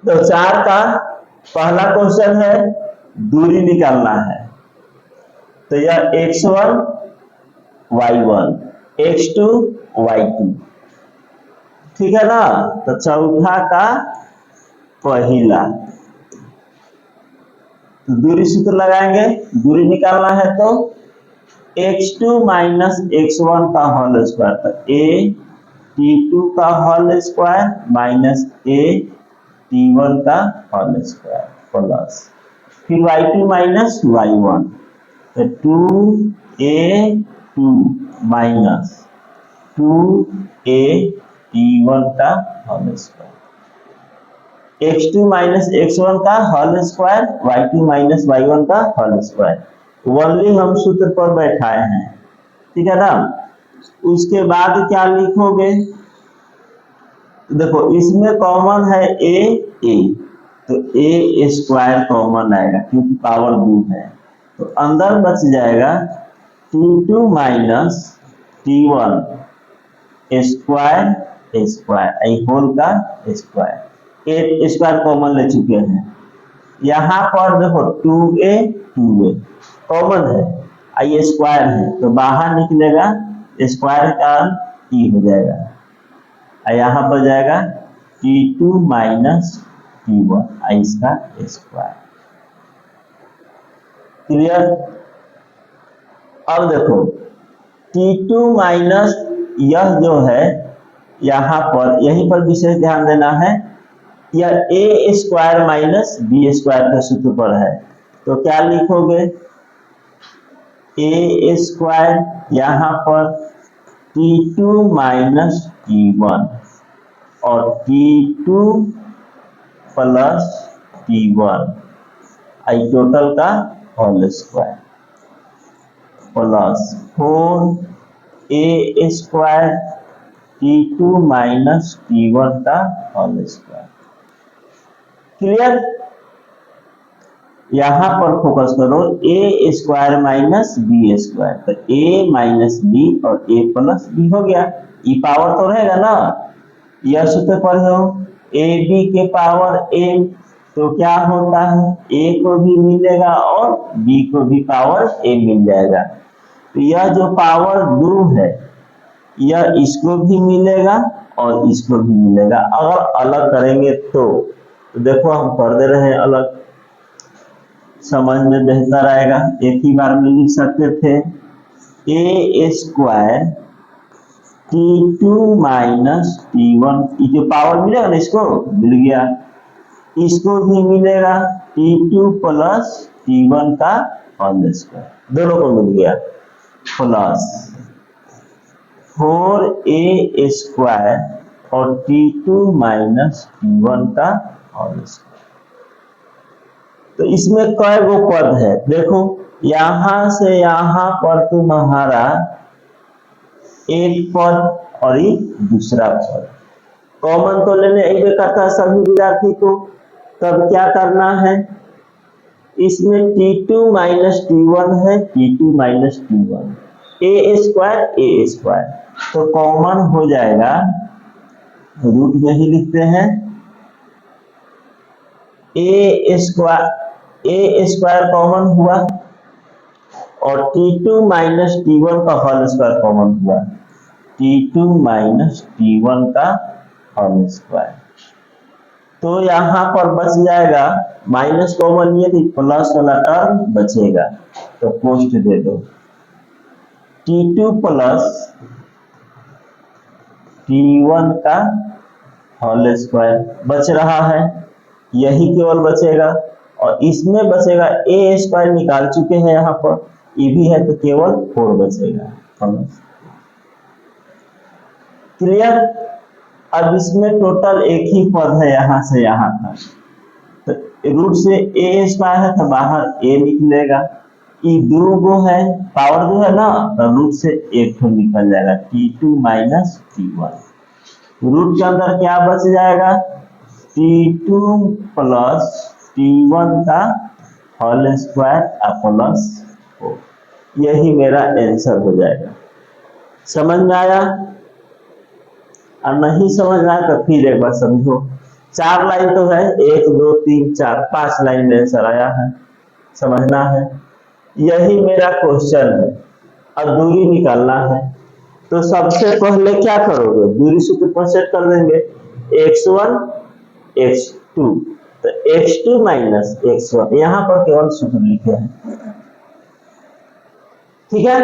तो 4 का पहला क्वेश्चन है दूरी निकालना है, तो यह x1 y1 x2 y2, ठीक है ना। तो चौथा का पहला, तो दूरी सूत्र लगाएंगे, दूरी निकालना है तो x2 माइनस x1 का होल स्क्वायर, तो a t2 का whole square minus a t1 का होल स्क्वायर प्लस फिर y2 माइनस y1, तो 2a2 माइनस 2a t1 का whole square, x2 minus x1 का whole square y2 minus y1 का whole square, only हम सूत्र पर बैठाए हैं, ठीक है ना। उसके बाद क्या लिखोगे, देखो इसमें कॉमन है a, तो a स्क्वायर कॉमन आएगा क्योंकि पावर 2 है, तो अंदर बच जाएगा t2 minus t1 square square whole का स्क्वायर, ए स्क्वायर कॉमन ले चुके हैं। यहाँ पर देखो 2a कॉमन है, आई स्क्वायर है तो बाहर निकलेगा स्क्वायर का e हो जाएगा, यहाँ पर जाएगा t2 माइनस t1 इसका स्क्वायर। क्लियर। अब देखो t2 माइनस यह जो है यहाँ पर, यहीं पर विशेष ध्यान देना है, यह a square minus b square का सूत्र पर है, तो क्या लिखोगे a स्क्वायर यहाँ पर t2 माइनस t1 और t2 plus t1 I total का whole square plus 4a square t2 minus t1 का होल स्क्वायर। क्लियर। यहां पर फोकस करो a square minus b square, तो a माइनस b और a प्लस b हो गया, ई पावर तो रहेगा ना, यह सूत्र पर हो ab के पावर m, तो क्या होता है a को भी मिलेगा और b को भी पावर m मिल जाएगा, तो यह जो पावर 2 है यह इसको भी मिलेगा और इसको भी मिलेगा। अगर अलग करेंगे तो देखो हम कर दे रहे हैं अलग, समझ में बेहतर आएगा। एक ही बार में लिख सकते थे a square t2 minus t1, ये जो पावर मिलेगा ना इसको मिल गया, इसको भी मिलेगा t2 प्लस t1 का होल स्क्वायर, दोनों को मिल गया, प्लस 4a स्क्वायर और t2 माइनस t1 का होल स्क्वायर। तो इसमें कई गो पद है, देखो यहां से यहां पर तुम्हारा एक पद और एक दूसरा पद कॉमन तो लेने एक करता है सभी विद्यार्थी को, तब क्या करना है, इसमें t2 माइनस t1 है, t2 minus t1 a square तो कॉमन हो जाएगा, रूट में ही लिखते हैं a स्क्वायर कॉमन हुआ और t2 माइनस t1 का होल स्क्वायर कॉमन हुआ, t2 माइनस t1 का होल स्क्वायर, तो यहाँ पर बच जाएगा माइनस कॉमन ये थी, प्लस वाला टर्म बचेगा, तो पोस्ट दे दो t2 प्लस t1 का होल स्क्वायर बच रहा है, यही केवल बचेगा, और इसमें बचेगा a स्क्वायर निकाल चुके हैं यहाँ पर, ये भी है तो केवल 4 बचेगा। क्लियर। अब इसमें टोटल एक ही पद है यहाँ से यहाँ तक, तो रूट से a स्क्वायर है तो बाहर a निकलेगा, ये 2 गो है, पावर 2 है ना, तो रूट से एक तो निकल जाएगा t2 माइनस t1, रूट के अंदर क्या बच जाएगा t2 प्लस t1 का होल स्क्वायर प्लस 4, यही मेरा आंसर हो जाएगा। समझ में आया? और नहीं समझ में आया तो फिर एक बार समझो। 4 लाइन तो है, 1 2 3 4 5 लाइन में आंसर आया है, समझना है। यही मेरा क्वेश्चन है। अब दूरी निकालना है, तो सबसे पहले क्या करोगे, दूरी सूत्र पर सेट कर देंगे, x1 x2, तो x2 माइनस x1, यहाँ पर केवल सूत्र लिखे हैं, ठीक है।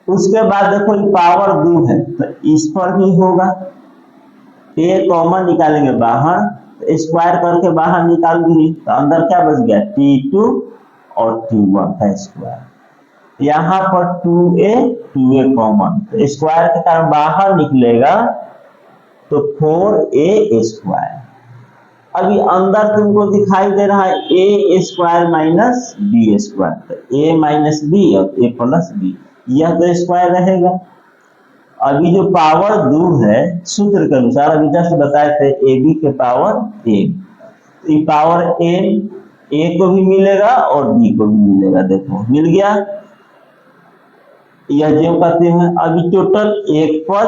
उसके बाद देखो पावर 2 है, तो इस पर भी होगा, ये कॉमन निकालेंगे बाहर, तो स्क्वायर करके बाहर निकाल दिए, तो अंदर क्या बच गया, t2 और t1 का स्क्वायर, यहाँ पर 2a कॉमन, तो स्क्वायर के कारण बाहर निकलेगा, तो 4a स्क्वायर। अभी अंदर तुमको दिखाई दे रहा है a square minus b square, तो a माइनस b और a प्लस b, यह तो स्क्वायर रहेगा। अभी जो पावर 2 है सूत्र के अनुसार, अभी जस्ट बताए थे ab के पावर m, तो ये पावर m a को भी मिलेगा और b को भी मिलेगा, देखो मिल गया, यह जो कहते हैं। अभी टोटल एक पद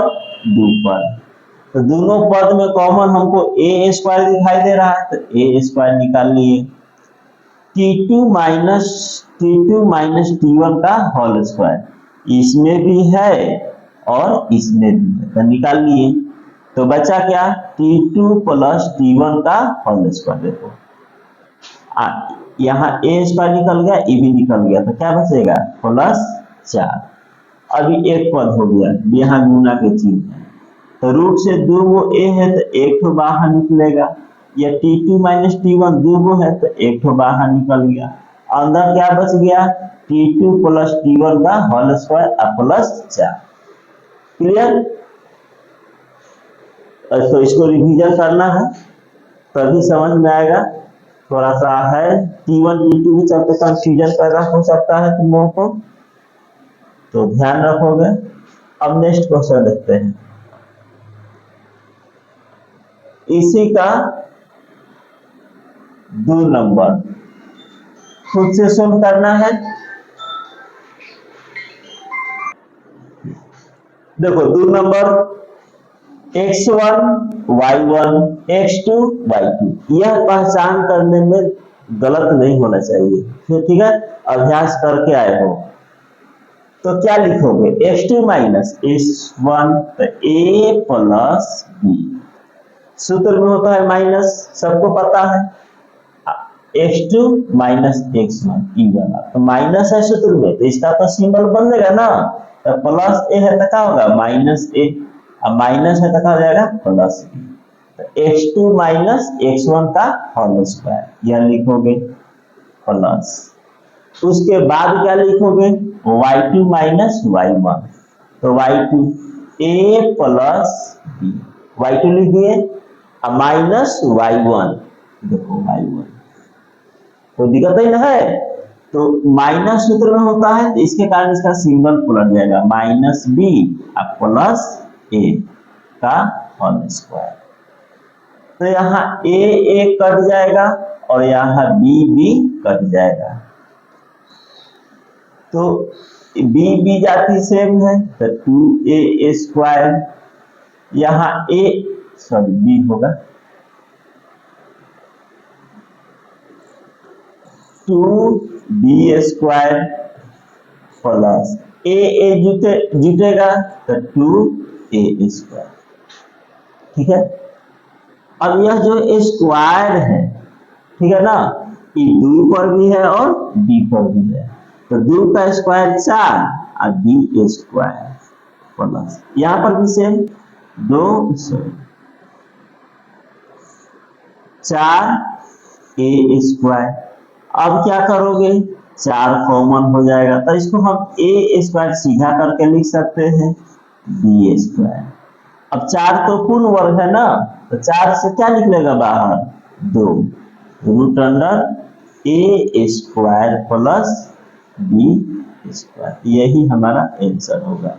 2 पद, तो दोनों पद में कॉमन हमको a स्क्वायर दिखाई दे रहा है, तो a स्क्वायर निकाल लिए, t2 माइनस t1 का होल स्क्वायर, इसमें भी है और इसमें भी है, तो निकाल लिए, तो बचा क्या, t2 प्लस t1 का होल स्क्वायर। देखो यहाँ a स्क्वायर निकल गया, e भी निकल गया, तो क्या बचेगा, प्लस 4। अभी एक पद हो गया, यहाँ गुना के चिन्ह है, तो रूट से 2 वो a है, तो एक तो बाहर निकलेगा, या t2 माइनस t1 2 वो है, तो एक तो बाहर निकल गया, अंदर क्या बच गया, t2 प्लस t1 का होल स्क्वायर प्लस 4। क्लियर। तो इसको रिवीजन करना है, तभी समझ में आएगा। थोड़ा सा है t1 t2 के चलते कंफ्यूजन पैदा हो सकता है तुम लोगों को, तो ध्यान रखोगे। अब नेक्स्ट क्वेश्चन देखते हैं, इसी का 2 नंबर खुद से सोल्व करना है। देखो 2 number x1 y1 x2 y2, यह पहचान करने में गलत नहीं होना चाहिए, ठीक है, अभ्यास करके आए हो। तो क्या लिखोगे, x2 माइनस x1, तो a प्लस b, सूत्र में होता है माइनस, सबको पता है, x2 माइनस x1 ई वाला, तो माइनस है सूत्र में, तो इसका तो सिंबल बदलेगा ना, तो प्लस a है तो क्या होगा, माइनस a, अब माइनस है तो क्या हो जाएगा, प्लस b, तो x2 माइनस x1 का होल स्क्वायर, यह लिखोगे प्लस। उसके बाद क्या लिखोगे, y2 माइनस y1, तो y2 a plus b, y2 लिखिए, माइनस y1, देखो y1, तो दिक्कत ही ना है, तो माइनस सूत्र में होता है, तो इसके कारण इसका सिंबल पलट जाएगा, माइनस b प्लस a का होल स्क्वायर, तो यहाँ a कट जाएगा और यहाँ b कट जाएगा, तो b जाती सेम है, तो 2a स्क्वायर, यहाँ b होगा 2b स्क्वायर प्लस a जुटेगा, तो 2a स्क्वायर, ठीक है। अब यह जो स्क्वायर है, ठीक है ना, ये 2 पर भी है और b पर भी है, तो 2 का स्क्वायर 4 और b स्क्वायर प्लस, यहाँ पर भी सेम 2 4a स्क्वायर। अब क्या करोगे, 4 कॉमन हो जाएगा, तो इसको हम a स्क्वायर सीधा करके लिख सकते हैं b स्क्वायर। अब 4 तो पूर्ण वर्ग है ना, तो 4 से क्या निकलेगा बाहर, 2, root under a square plus b square, यही हमारा आंसर होगा।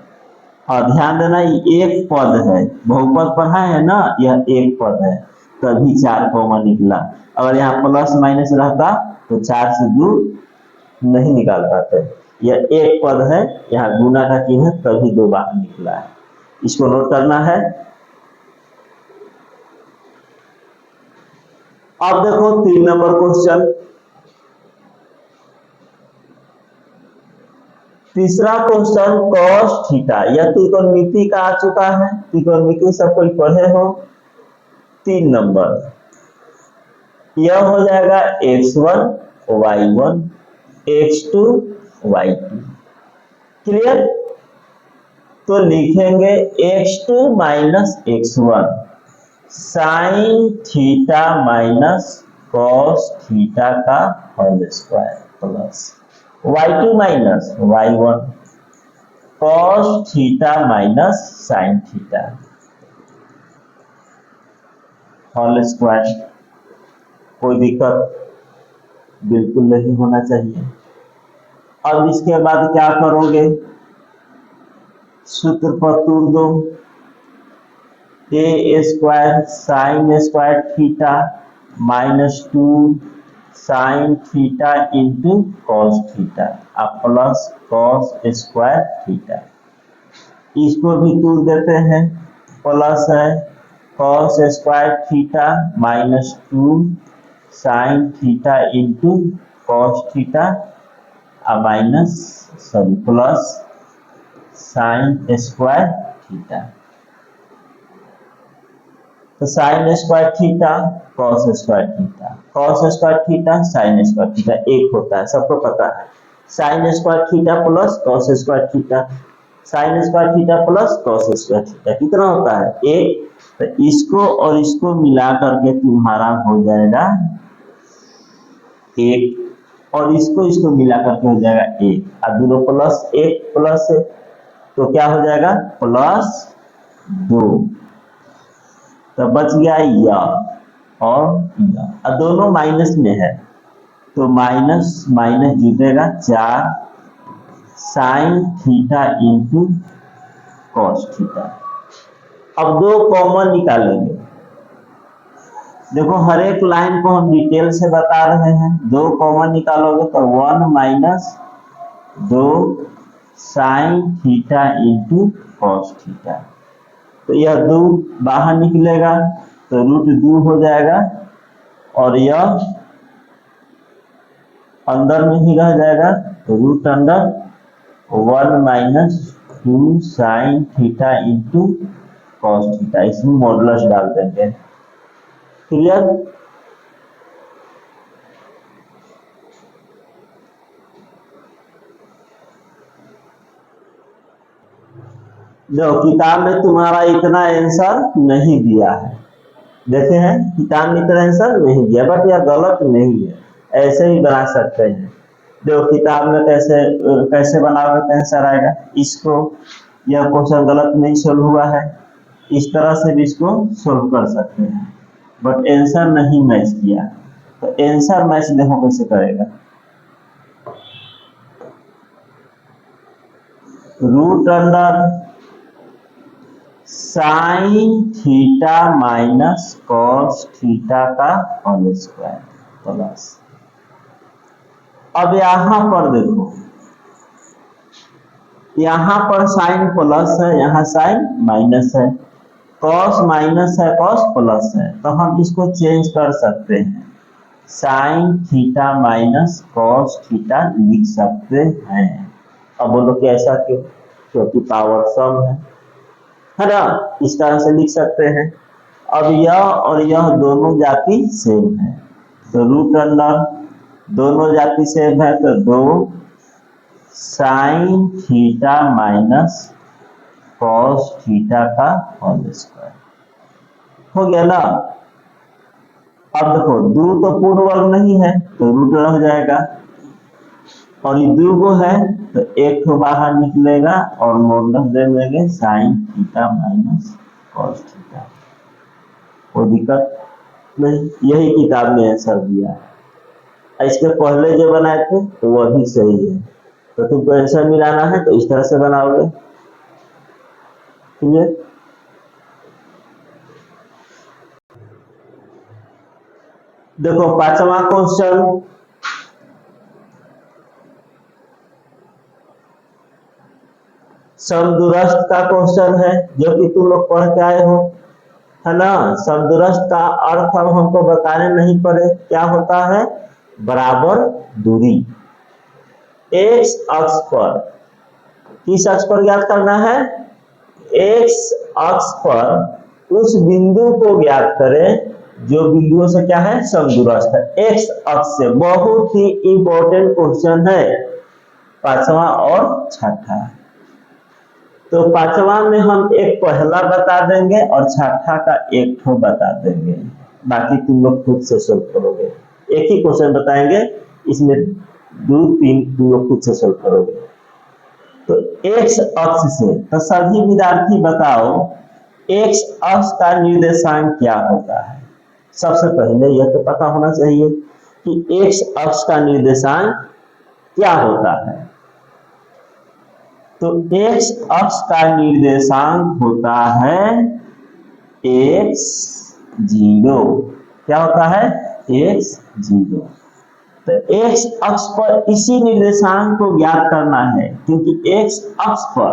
और ध्यान देना ये एक पद है, बहुपद पढ़ा है ना, यह एक पद है, तभी 4 कॉमन निकला, अगर यहाँ प्लस माइनस रहता तो 4 से 2 नहीं निकाल पाते, यह एक पद है, यहाँ गुना का चिन्ह तभी 2 बार निकला है, इसको नोट करना है। अब देखो 3 नंबर क्वेश्चन। तीसरा क्वेश्चन cos थीटा, यह त्रिकोणमिति का आ चुका है, त्रिकोणमिति सब कोई पढ़े हो। 3 नंबर यह हो जाएगा x1 y1 x2 y2। Clear? तो लिखेंगे x2 minus x1 sine theta minus cos theta का whole square plus y2 minus y1 cos theta minus sine theta whole square. कोई दिक्कत बिल्कुल नहीं होना चाहिए। अब इसके बाद क्या करोगे, सूत्र पर तोड़ दो। A square sine square theta minus 2 sine theta into cos theta अब प्लस कॉस स्क्वायर थीटा। इसको भी तोड़ देते हैं, प्लस है cos square theta minus 2 sine theta into cos theta minus plus sine square theta. तो sine square theta cos square theta, cos square theta sine square theta एक होता है, सबको पता है। Sine square theta plus cos square theta, sine square theta plus cos square theta कितना होता है? एक। तो इसको और इसको मिला करके तुम्हारा हो जाएगा एक, और इसको मिला करके हो जाएगा एक, और दोनों प्लस एक प्लस एक, तो क्या हो जाएगा प्लस 2। तो बच गया यह और यह, और दोनों माइनस में है तो माइनस माइनस जुटेगा 4 sine theta into cos theta. अब 2 कॉमन निकालेंगे। देखो हर एक लाइन को हम डिटेल से बता रहे हैं। 2 कॉमन निकालोगे तो 1 minus 2 sine theta into cos theta. तो यह 2 बाहर निकलेगा तो रूट 2 हो जाएगा, और यह अंदर में ही रह जाएगा तो root under 1 minus 2 sine theta into cos theta. इसमें मॉडुलस डाल देंगे। क्लियर? देखो किताब में तुम्हारा इतना आंसर नहीं दिया है, देखे हैं किताब में इतना आंसर नहीं दिया, बट यह गलत नहीं है, ऐसे ही बना सकते हैं। देखो किताब में कैसे कैसे बनाओगे तो आंसर आएगा। इसको यह क्वेश्चन गलत नहीं सोल्व हुआ है, इस तरह से भी इसको सोल्व कर सकते हैं, बट आंसर नहीं मैच किया। तो आंसर मैच देखो कैसे करेगा। Root under sine theta minus cos theta का होल स्क्वायर प्लस। अब यहां पर देखो, यहां पर साइन प्लस है, यहां साइन माइनस है, कॉस माइनस है कॉस प्लस है, तो हम इसको चेंज कर सकते हैं, sign theta minus cos theta लिख सकते हैं। अब बोलो कि ऐसा क्यों? क्योंकि पावर सम है ना, इस तरह से लिख सकते हैं। अब यह और यह दोनों जाति सेम है, तो रूट अंडर दोनों जाति सेम है तो 2 sine theta minus cos theta का होल स्क्वायर हो गया ना। अब देखो 2 तो पूर्ण वर्ग नहीं है तो रूट रह जाएगा, और ये 2 को है तो 1 को बाहर निकलेगा और मॉडुलस दे देंगे sign theta minus cos theta. कोई दिक्कत नहीं, यही किताब में आंसर दिया है। इसके पहले जो बनाए थे तो वह भी सही है, तो तुमको आंसर मिलाना है तो इस तरह से बनाओगे। क्लियर? देखो 5वां क्वेश्चन, समदूरस्थ का क्वेश्चन है जो कि तुम लोग पढ़ के आए हो। है ना। समदूरस्थ का अर्थ अब हमको बताने नहीं पड़े, क्या होता है, बराबर दूरी। एक्स अक्ष पर, किस अक्ष पर ज्ञात करना है, एक्स अक्ष पर उस बिंदु को ज्ञात करें जो बिंदुओं से क्या है, समदूरस्थ है। एक्स अक्ष से, बहुत ही इंपॉर्टेंट क्वेश्चन है, पांचवा और छठा। तो पांचवा में हम एक पहला बता देंगे और छठा का एक ठो बता देंगे, बाकी तुम लोग खुद से सोल्व करोगे। एक ही क्वेश्चन बताएंगे, इसमें 2-3 तुम लोग खुद से सोल्व करोगे। तो एक्स अक्ष से, तो सभी विद्यार्थी बताओ एक्स अक्ष का निर्देशांक क्या होता है। सबसे पहले यह तो पता होना चाहिए कि एक्स अक्ष का निर्देशांक क्या होता है। तो एक्स अक्ष का निर्देशांक होता है x0। क्या होता है, x0। तो x अक्ष पर इसी निर्देशांक को ज्ञात करना है, क्योंकि x अक्ष पर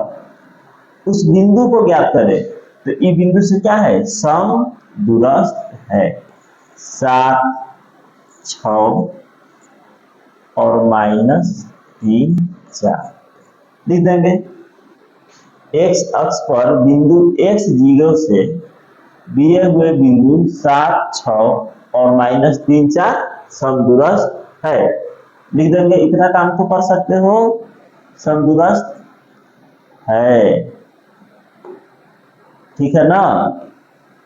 उस बिंदु को ज्ञात करें तो ये बिंदु से क्या है, समदूरस्थ है। 7, 6 और -3, 4 लिख देंगे। x अक्ष पर बिंदु x0 से दिए हुए बिंदु 7, 6 और -3, 4 समदूरस्थ है, लिख देंगे। इतना काम तो कर सकते हो, समदूरस्थ है, ठीक है ना।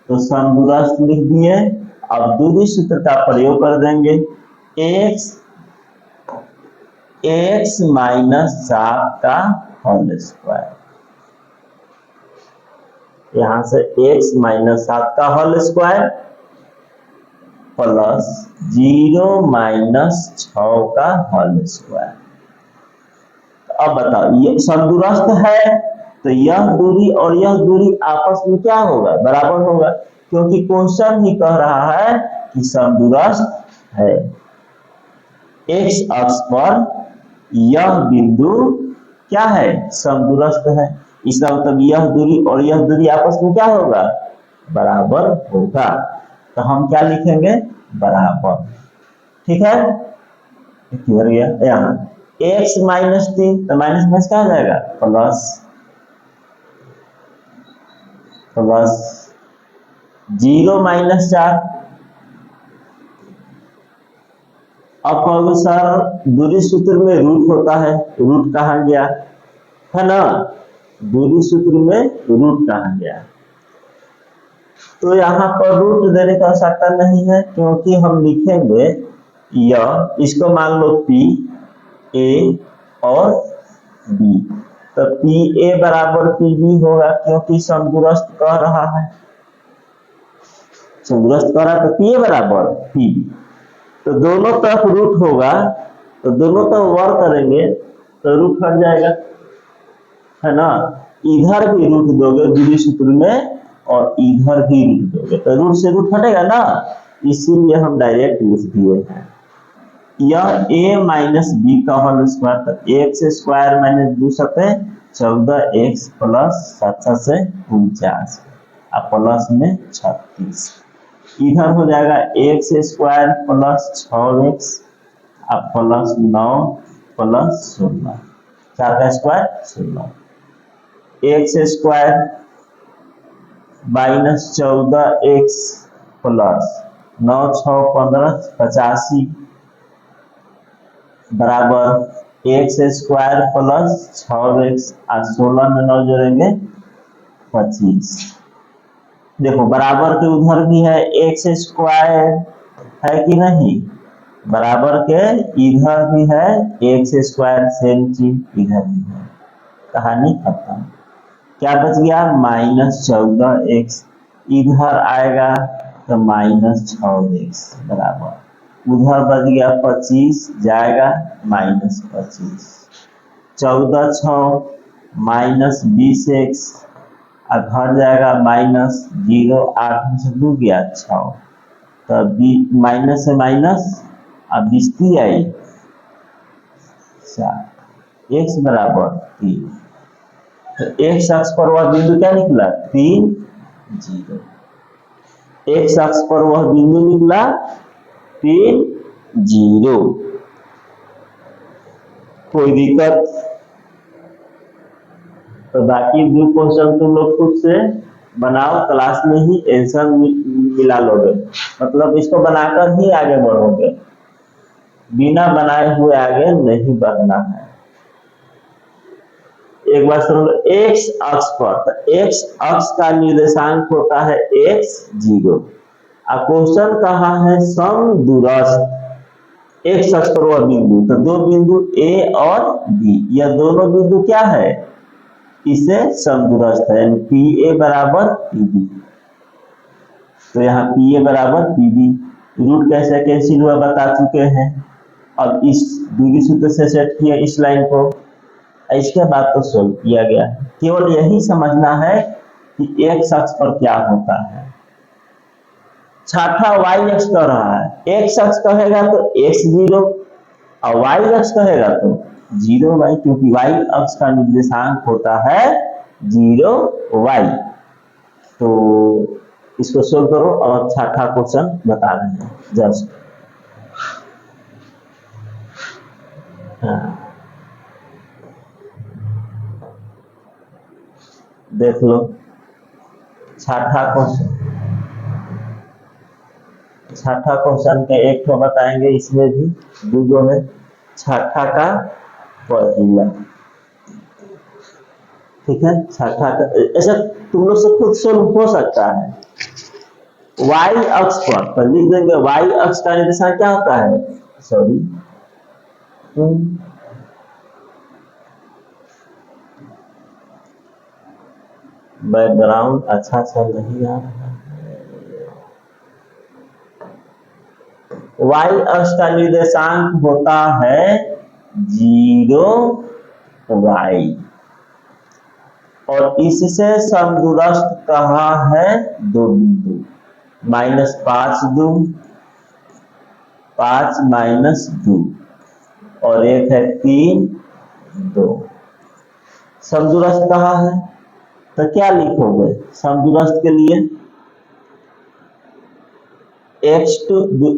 तो समदूरस्थ लिख दिए। अब दूरी सूत्र का प्रयोग कर देंगे। x -7 का होल स्क्वायर, यहां से x -7 का होल स्क्वायर प्लस 0 - 6 का होल स्क्वायर। अब बताओ, ये समदूरस्थ है तो यह दूरी और यह दूरी आपस में क्या होगा, बराबर होगा, क्योंकि क्वेश्चन ही कह रहा है कि समदूरस्थ है। एक्स अक्ष पर यह बिंदु क्या है, समदूरस्थ है। इसका मतलब यह दूरी और यह दूरी आपस में क्या होगा, बराबर होगा। तो हम क्या लिखेंगे, बराबर, ठीक है। क्लियर गया। यहाँ x -3, तो माइनस में क्या हो जाएगा, प्लस 0 - 4। अब कहोगे सर दूरी सूत्र में रूट होता है, रूट कहाँ गया, है ना। दूरी सूत्र में रूट कहाँ गया, तो यहाँ पर रूट देने की आवश्यकता नहीं है, क्योंकि हम लिखेंगे यह, इसको मान लो P A और B, तो PA बराबर PB होगा, क्योंकि समदूरस्थ कह रहा है, समदूरस्थ कह रहा है, तो PA बराबर PB। तो दोनों तरफ रूट होगा, तो दोनों तरफ वर्ग करेंगे तो रूट हट जाएगा, है ना। इधर भी रूट दोगे दूरी सूत्र में और इधर भी रूट दोगे तो रूट से रूट हटेगा ना, इसीलिए हम डायरेक्ट लिख दिए हैं। यह a - b का होल स्क्वायर, तो x स्क्वायर - 2 सते 14x प्लस 7 से 49 और प्लस में 36। इधर हो जाएगा x स्क्वायर प्लस 6x और प्लस 9 प्लस 16, 4 का square 16। x square -14x plus 9 6 15 85 बराबर x स्क्वायर प्लस 6x और 16 में 9 जोड़ेंगे 25। देखो बराबर के उधर भी है x स्क्वायर, है कि नहीं, बराबर के इधर भी है x स्क्वायर, सेम चीज इधर भी है। कहानी खत्म। क्या बच गया, -14x, इधर आएगा तो -6x बराबर, उधर बच गया 25, जाएगा -25, 14 6 -20x और घर जाएगा -0, 8 में से 2 गया 6, तो माइनस से माइनस अब 20 आई 4, x बराबर 3। तो x अक्ष पर वह बिंदु क्या निकला, 3 0। एक्स अक्ष पर वह बिंदु निकला, फिर 0। कोई दिक्कत? तो बाकी दो क्वेश्चन तुम लोग खुद से बनाओ, क्लास में ही आंसर मिला लोगे, मतलब इसको बनाकर ही आगे बढ़ोगे, बिना बनाए हुए आगे नहीं बढ़ना है। एक बार सुन लो, एक्स अक्ष पर, तो एक्स अक्ष का निर्देशांक होता है x0। अब क्वेश्चन कहाँ है? समदूरस्थ एक्स अक्ष पर वह बिंदु, तो दो बिंदु A और B, यह दोनों बिंदु क्या है? इसे समदूरस्थ है, यानी PA बराबर PB। तो यहाँ PA बराबर PB, रूट कैसे कैंसिल हुआ बता चुके हैं। अब इस दूरी सूत्र से सेट किया इस लाइन को, इसके बाद तो सोल्व किया गया। केवल यही समझना है कि एक्स अक्ष पर क्या होता है। छठा वाई अक्ष कह रहा है, एक्स अक्ष कहेगा तो x0 और वाई अक्ष कहेगा तो 0y, क्योंकि वाई अक्ष का निर्देशांक होता है 0y। तो इसको सोल्व करो और छठा क्वेश्चन बता रहे हैं जस्ट। देख लो छठा क्वेश्चन के एक तो बताएंगे, इसमें भी दूगो में। छठा का पहला, ठीक है, छठा का ऐसा तुम लोग से खुद सोल्व हो सकता है। वाई अक्ष पर तो लिख देंगे, वाई अक्ष का निर्देशांक क्या होता है? सॉरी, बैकग्राउंड अच्छा सा नहीं आ रहा है। वाई अक्ष का निर्देशांक होता है 0y, और इससे समदूरस्थ कहा है दो बिंदु, -5 2, 5 -2, और एक है 3 2। समदूरस्थ कहा है तो क्या लिखोगे समदूरस्थ के लिए? x2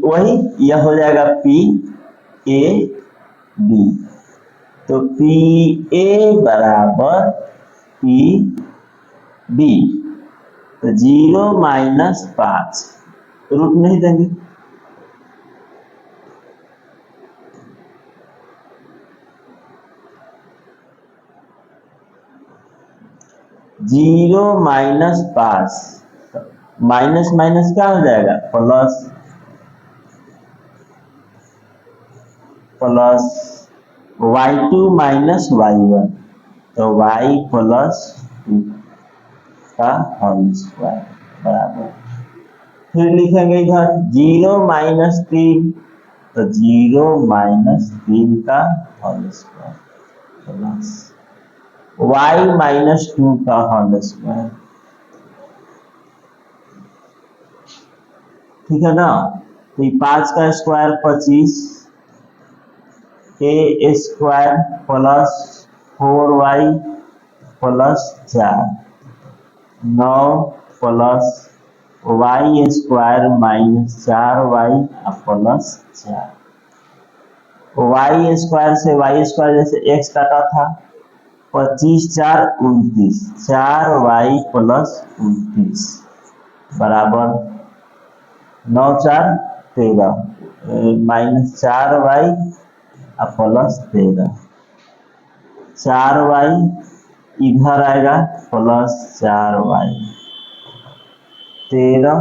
वही, यह हो जाएगा PAB, तो PA बराबर PB, तो 0 -5, रूट नहीं देंगे, जीरो -5, माइनस माइनस क्या हो जाएगा? Plus, plus y2 minus y1, तो y प्लस 2 का होल स्क्वायर बराबर। फिर लिखेंगे इधर 0 -3, तो 0 -3 का होल स्क्वायर प्लस y -2 का होल स्क्वायर, ठीक है ना। तो 5 का square 25, a square plus 4y plus 4, 9 plus y square minus 4y plus 4। y square से y स्क्वायर जैसे x काटा था, 25 4 29, 4y प्लस 29 बराबर 9 4 13, माइनस 4y प्लस 13, 4y इधर आएगा प्लस 4y, 13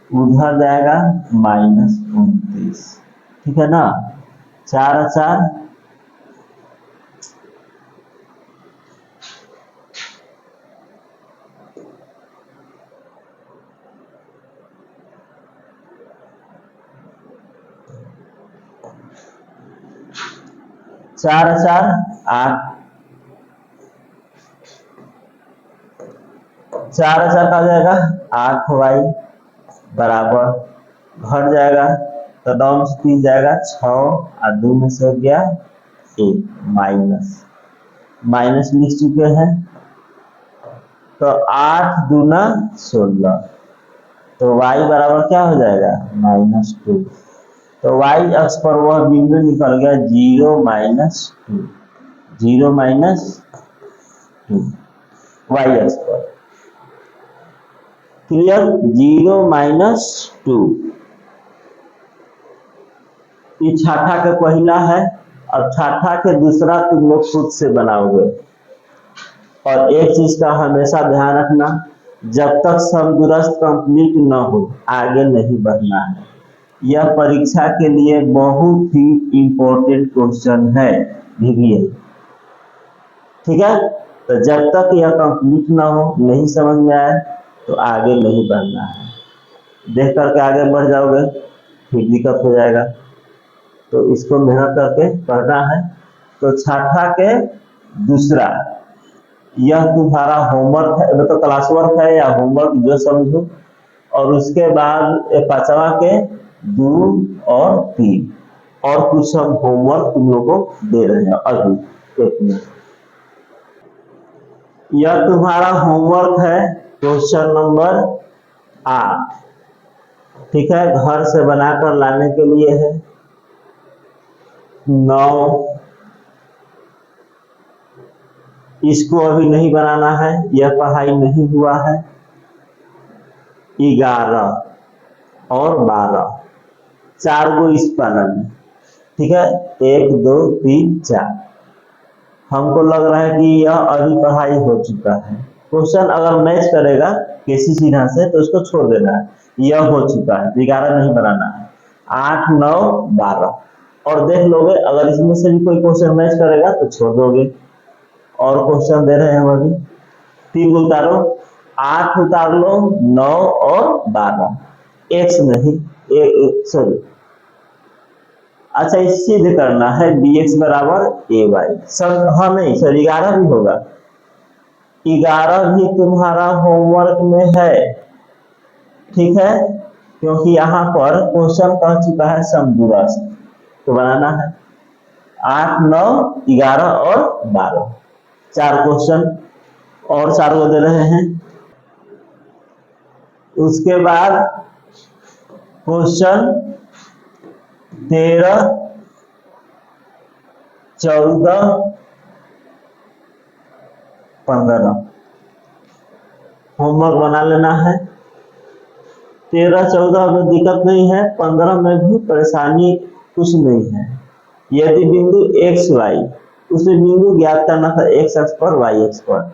उधर जाएगा माइनस 29, ठीक है ना। 4 4 4 4 8, 4 4 का जाएगा 8y बराबर, घट जाएगा तो 9 में से 3 जाएगा 6 और 2 में से हो गया 1, माइनस माइनस लिख चुके हैं, तो 8 दूना 16, तो y बराबर क्या हो जाएगा -2। तो y अक्ष पर वह बिंदु निकल गया 0 -2, 0 -2 y अक्ष पर। क्लियर, 0 -2 ये छाठा के पहला है और छाठा के दूसरा तुम लोग खुद से बनाओगे। और एक चीज का हमेशा ध्यान रखना, जब तक समदूरस्थ कंप्लीट न हो आगे नहीं बढ़ना है। यह परीक्षा के लिए बहुत ही इंपॉर्टेंट क्वेश्चन है VBA, ठीक है। तो जब तक यह कंप्लीट ना हो, नहीं समझ में आए तो आगे नहीं बढ़ना है। देख करके आगे बढ़ जाओगे फिर दिक्कत हो जाएगा। तो इसको मेहनत करके पढ़ना है। तो छाठा के दूसरा, यह तुम्हारा होमवर्क है, मतलब क्लास वर्क है या होमवर्क जो समझो। और उसके बाद पांचवा के 2 और 3 और कुछ हम होमवर्क तुम लोगों को दे रहे हैं अभी एक मिनट। यह तुम्हारा होमवर्क है क्वेश्चन नंबर 8, ठीक है। घर से बनाकर लाने के लिए है। 9 इसको अभी नहीं बनाना है, यह पढ़ाई नहीं हुआ है। 11 और 12 4 गो इस पैनल में, ठीक है। 1 2 3 4 हमको लग रहा है कि यह अभी पढ़ाई हो चुका है। क्वेश्चन अगर मैच करेगा किसी सिन्हा से तो उसको छोड़ देना है, यह हो चुका है। 11 नहीं बनाना है। 8 9 12 और देख लोगे, अगर इसमें से भी कोई क्वेश्चन मैच करेगा तो छोड़ दोगे। और क्वेश्चन दे रहे हैं हम अभी, 3 उतारो, 8 उतार लो, 9 और 12 x नहीं सॉरी, अच्छा सिद्ध करना है bx बराबर ay। सब हाँ नहीं सॉरी 11 भी होगा, 11 भी तुम्हारा होमवर्क में है, ठीक है। क्योंकि यहाँ पर क्वेश्चन कह चुका है समदूरस्थ, तो बनाना है 8 9 11 और 12 4 क्वेश्चन और 4 को दे रहे हैं। उसके बाद क्वेश्चन 13 14 15 होमवर्क बना लेना है। 13 14 में दिक्कत नहीं है, 15 में भी परेशानी कुछ नहीं है। यदि बिंदु x y, उसमें बिंदु ज्ञात करना था x अक्ष पर y अक्ष पर।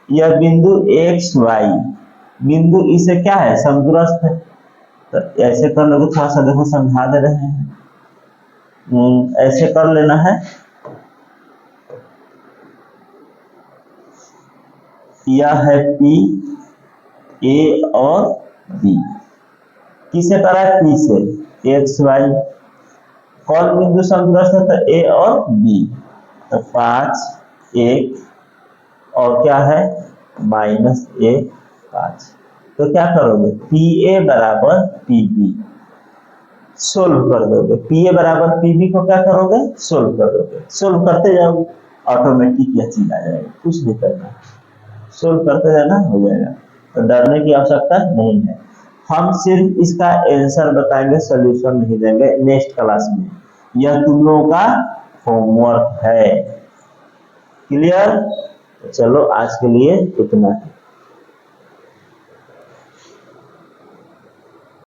यह बिंदु x y बिंदु इसे क्या है समदूरस्थ है। तो ऐसे कर लोगे, थोड़ा सा देखो समझा दे रहे हैं, ऐसे कर लेना है। यह है P, A और B। किसे करा है P से, x y। कौन बिंदु समदूरस्थ है, तो A और B। तो 5 1 और क्या है -1 5। तो क्या करोगे, PA बराबर PB सोल्व कर दोगे। PA बराबर PB को क्या करोगे, सोल्व कर दोगे। सोल्व करते जाओगे, ऑटोमेटिक यह चीज आ जाएगी, कुछ नहीं करना, सोल्व करते जाना हो जाएगा। तो डरने की आवश्यकता नहीं है। हम सिर्फ इसका आंसर बताएंगे, सॉल्यूशन नहीं देंगे नेक्स्ट क्लास में। यह तुम लोगों का होमवर्क है। क्लियर? चलो आज के लिए इतना है।